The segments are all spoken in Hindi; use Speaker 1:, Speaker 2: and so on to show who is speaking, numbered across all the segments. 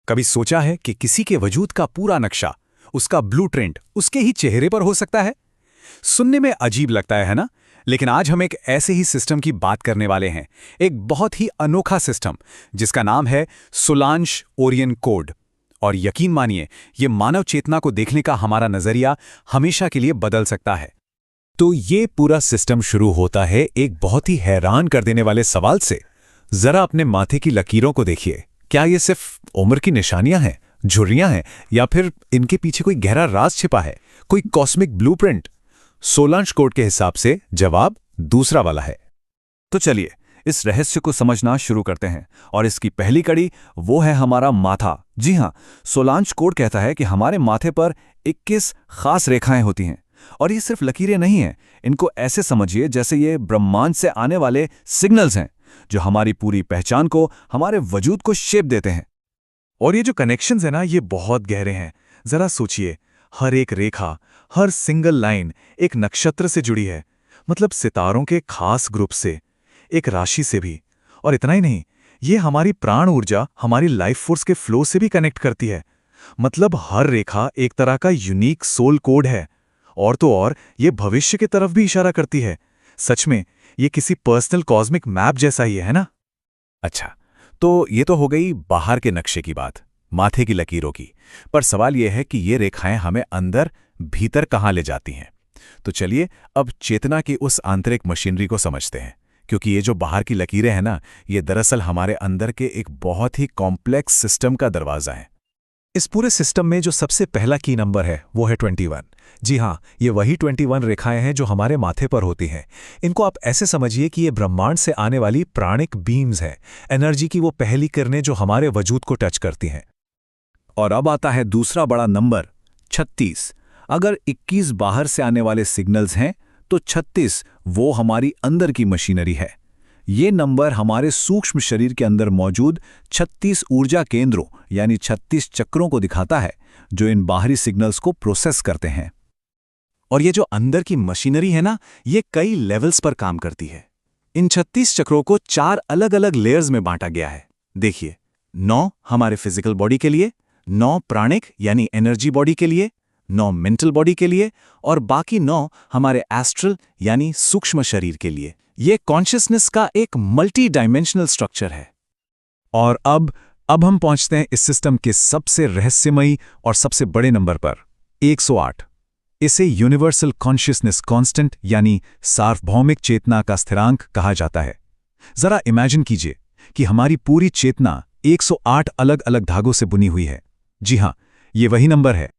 Speaker 1: कभी सोचा है कि किसी के वजूद का पूरा नक्शा, उसका ब्लूप्रिंट उसके ही चेहरे पर हो सकता है? सुनने में अजीब लगता है ना? लेकिन आज हम एक ऐसे ही सिस्टम की बात करने वाले हैं, एक बहुत ही अनोखा सिस्टम जिसका नाम है सोलांश ओरियन कोड। और यकीन मानिए, ये मानव चेतना को देखने का हमारा नजरिया हमेशा के लिए बदल सकता है। तो ये पूरा सिस्टम शुरू होता है एक बहुत ही हैरान कर देने वाले सवाल से। जरा अपने माथे की लकीरों को देखिए। क्या ये सिर्फ उम्र की निशानियां हैं, झुर्रियां हैं, या फिर इनके पीछे कोई गहरा राज छिपा है, कोई कॉस्मिक ब्लूप्रिंट? सोलांश कोड के हिसाब से जवाब दूसरा वाला है।
Speaker 2: तो चलिए इस रहस्य को समझना शुरू करते हैं। और इसकी पहली कड़ी वो है हमारा माथा। जी हाँ, सोलांश कोड कहता है कि हमारे माथे पर 21 खास रेखाएं होती हैं। और ये सिर्फ लकीरें नहीं हैं, इनको ऐसे समझिए जैसे ये ब्रह्मांड से आने वाले सिग्नल्स हैं, जो हमारी पूरी पहचान को, हमारे वजूद को शेप देते हैं।
Speaker 3: और ये जो कनेक्शंस है ना, ये बहुत गहरे हैं। जरा सोचिए, हर एक रेखा, हर सिंगल लाइन एक नक्षत्र से जुड़ी है, मतलब सितारों के खास ग्रुप से, एक राशि से भी। और इतना ही नहीं, ये हमारी प्राण ऊर्जा, हमारी लाइफ फोर्स के फ्लो से भी कनेक्ट करती है। मतलब हर रेखा एक तरह का यूनिक सोल कोड है। और तो और ये भविष्य की तरफ भी इशारा करती है। सच में ये किसी पर्सनल कॉस्मिक मैप जैसा ही है ना?
Speaker 1: अच्छा, तो ये तो हो गई बाहर के नक्शे की बात, माथे की लकीरों की। पर सवाल यह है कि ये रेखाएं हमें अंदर भीतर कहाँ ले जाती हैं? तो चलिए अब चेतना की उस आंतरिक मशीनरी को समझते हैं। क्योंकि ये जो बाहर की लकीरें हैं ना, ये दरअसल हमारे अंदर के एक बहुत ही कॉम्प्लेक्स सिस्टम का दरवाजा है। इस पूरे सिस्टम में जो सबसे पहला की नंबर है वो है 21। जी हाँ, ये वही 21 रेखाएं हैं जो हमारे माथे पर होती हैं। इनको आप ऐसे समझिए कि ये ब्रह्मांड से आने वाली प्राणिक बीम्स हैं, एनर्जी की वो पहली किरणें जो हमारे वजूद को टच करती हैं। और अब आता है दूसरा बड़ा नंबर, 36। अगर 21 बाहर से आने वाले सिग्नल्स हैं, तो 36 वो हमारी अंदर की मशीनरी है। ये नंबर हमारे सूक्ष्म शरीर के अंदर मौजूद 36 ऊर्जा केंद्रों यानी 36 चक्रों को दिखाता है, जो इन बाहरी सिग्नल्स को प्रोसेस करते हैं।
Speaker 3: और ये जो अंदर की मशीनरी है ना, ये कई लेवल्स पर काम करती है। इन 36 चक्रों को 4 अलग अलग लेयर्स में बांटा गया है। देखिए, 9 हमारे फिजिकल बॉडी के लिए, 9 प्राणिक यानी एनर्जी बॉडी के लिए, 9 मेंटल बॉडी के लिए, और बाकी 9 हमारे एस्ट्रल यानी सूक्ष्म शरीर के लिए। ये कॉन्शियसनेस का एक मल्टी डायमेंशनल स्ट्रक्चर है।
Speaker 1: और अब हम पहुंचते हैं इस सिस्टम के सबसे रहस्यमयी और सबसे बड़े नंबर पर, 108। इसे यूनिवर्सल कॉन्शियसनेस कांस्टेंट यानी सार्वभौमिक चेतना का स्थिरांक कहा जाता है। जरा इमेजिन कीजिए कि हमारी पूरी चेतना 108 अलग अलग धागों से बुनी हुई है। जी हाँ, ये वही नंबर है।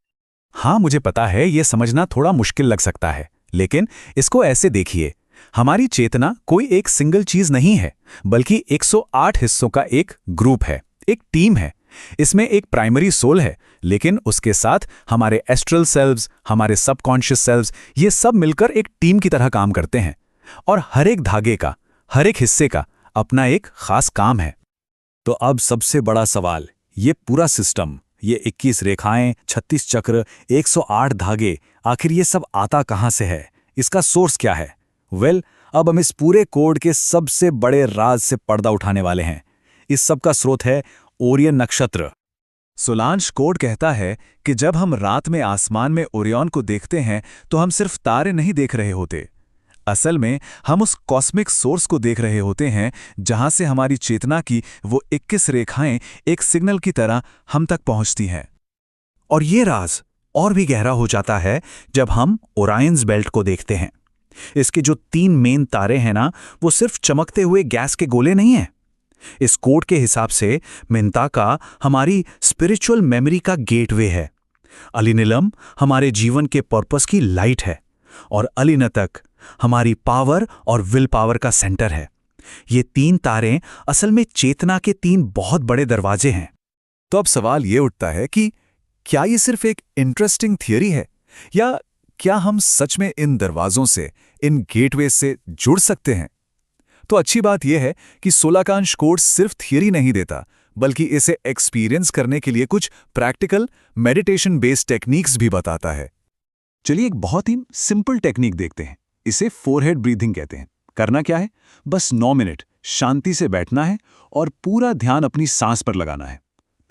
Speaker 1: हाँ, मुझे पता है ये समझना थोड़ा मुश्किल लग सकता है, लेकिन इसको ऐसे देखिए, हमारी चेतना कोई एक सिंगल चीज नहीं है, बल्कि 108 हिस्सों का एक ग्रुप है, एक टीम है। इसमें एक प्राइमरी सोल है, लेकिन उसके साथ हमारे एस्ट्रल सेल्व्स, हमारे सबकॉन्शियस सेल्व्स, ये सब मिलकर एक टीम की तरह काम करते हैं। और हर एक धागे का, हर एक हिस्से का अपना एक खास काम है।
Speaker 2: तो अब सबसे बड़ा सवाल, ये पूरा सिस्टम, ये 21 रेखाएं, 36 चक्र, 108 धागे, आखिर ये सब आता कहां से है? इसका सोर्स क्या है? अब हम इस पूरे कोड के सबसे बड़े राज से पर्दा उठाने वाले हैं। इस सब का स्रोत है ओरियन नक्षत्र।
Speaker 3: सोलांश कोड कहता है कि जब हम रात में आसमान में ओरियन को देखते हैं, तो हम सिर्फ तारे नहीं देख रहे होते। असल में हम उस कॉस्मिक सोर्स को देख रहे होते हैं, जहां से हमारी चेतना की वो 21 रेखाएं एक सिग्नल की तरह हम तक पहुंचती हैं।
Speaker 2: और ये राज और भी गहरा हो जाता है जब हम ओरायंस बेल्ट को देखते हैं। इसके जो 3 मेन तारे हैं ना, वो सिर्फ चमकते हुए गैस के गोले नहीं हैं। इस कोड के हिसाब से मिंताका हमारी स्पिरिचुअल मेमोरी का गेटवे है, अलिनीलम हमारे जीवन के पर्पस की लाइट है, और अलिनतक हमारी पावर और विल पावर का सेंटर है। ये 3 तारे असल में चेतना के 3 बहुत बड़े दरवाजे हैं।
Speaker 3: तो अब सवाल ये उठता है कि क्या ये सिर्फ एक इंटरेस्टिंग थियरी है, या क्या हम सच में इन दरवाजों से, इन गेटवे से जुड़ सकते हैं? तो अच्छी बात यह है कि सोलांश कोड सिर्फ थियरी नहीं देता, बल्कि इसे एक्सपीरियंस करने के लिए कुछ प्रैक्टिकल मेडिटेशन बेस्ड टेक्निक्स भी बताता है। चलिए एक बहुत ही सिंपल टेक्निक देखते हैं। इसे फोरहेड ब्रीथिंग कहते हैं। करना क्या है, बस 9 मिनट शांति से बैठना है और पूरा ध्यान अपनी सांस पर लगाना है।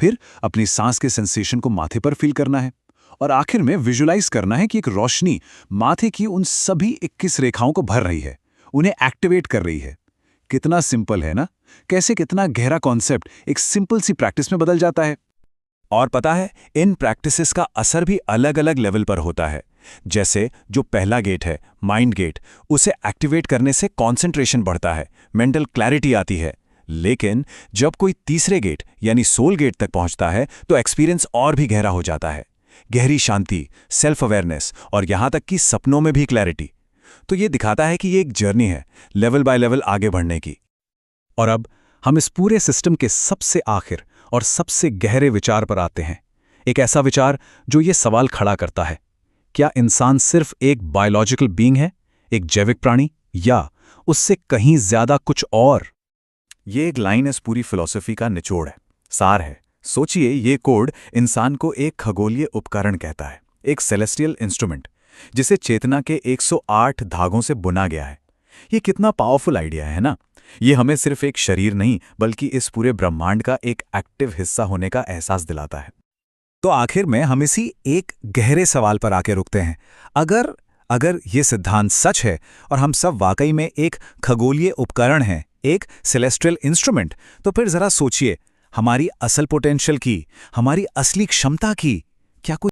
Speaker 2: फिर अपनी सांस के सेंसेशन को माथे पर फील करना है और आखिर में विजुलाइज करना है कि एक रोशनी माथे की उन सभी 21 रेखाओं को भर रही है, उन्हें एक्टिवेट कर रही है। कितना सिंपल है ना? कैसे कितना गहरा कॉन्सेप्ट एक सिंपल सी प्रैक्टिस में बदल जाता है।
Speaker 1: और पता है, इन प्रैक्टिसेस का असर भी अलग अलग लेवल पर होता है। जैसे जो पहला गेट है, माइंड गेट, उसे एक्टिवेट करने से कंसंट्रेशन बढ़ता है, मेंटल क्लैरिटी आती है। लेकिन जब कोई तीसरे गेट यानी सोल गेट तक पहुंचता है तो एक्सपीरियंस और भी गहरा हो जाता है। गहरी शांति, सेल्फ अवेयरनेस और यहां तक कि सपनों में भी क्लैरिटी। तो ये दिखाता है कि ये एक जर्नी है, लेवल बाय लेवल आगे बढ़ने की।
Speaker 2: और अब हम इस पूरे सिस्टम के सबसे आखिर और सबसे गहरे विचार पर आते हैं। एक ऐसा विचार जो ये सवाल खड़ा करता है, क्या इंसान सिर्फ एक बायोलॉजिकल बीइंग है, एक जैविक प्राणी, या उससे कहीं ज्यादा कुछ और?
Speaker 1: ये एक लाइन इस पूरी फिलॉसफी का निचोड़ है, सार है। सोचिए, ये कोड इंसान को एक खगोलीय उपकरण कहता है, एक सेलेस्टियल इंस्ट्रूमेंट, जिसे चेतना के 108 धागों से बुना गया है। ये कितना पावरफुल आइडिया है ना? ये हमें सिर्फ एक शरीर नहीं बल्कि इस पूरे ब्रह्मांड का एक एक्टिव हिस्सा होने का एहसास दिलाता है।
Speaker 2: तो आखिर में हम इसी एक गहरे सवाल पर आके रुकते हैं। अगर ये सिद्धांत सच है और हम सब वाकई में एक खगोलीय उपकरण हैं, एक सेलेस्ट्रियल इंस्ट्रूमेंट, तो फिर जरा सोचिए, हमारी असल पोटेंशियल की, हमारी असली क्षमता की क्या कोई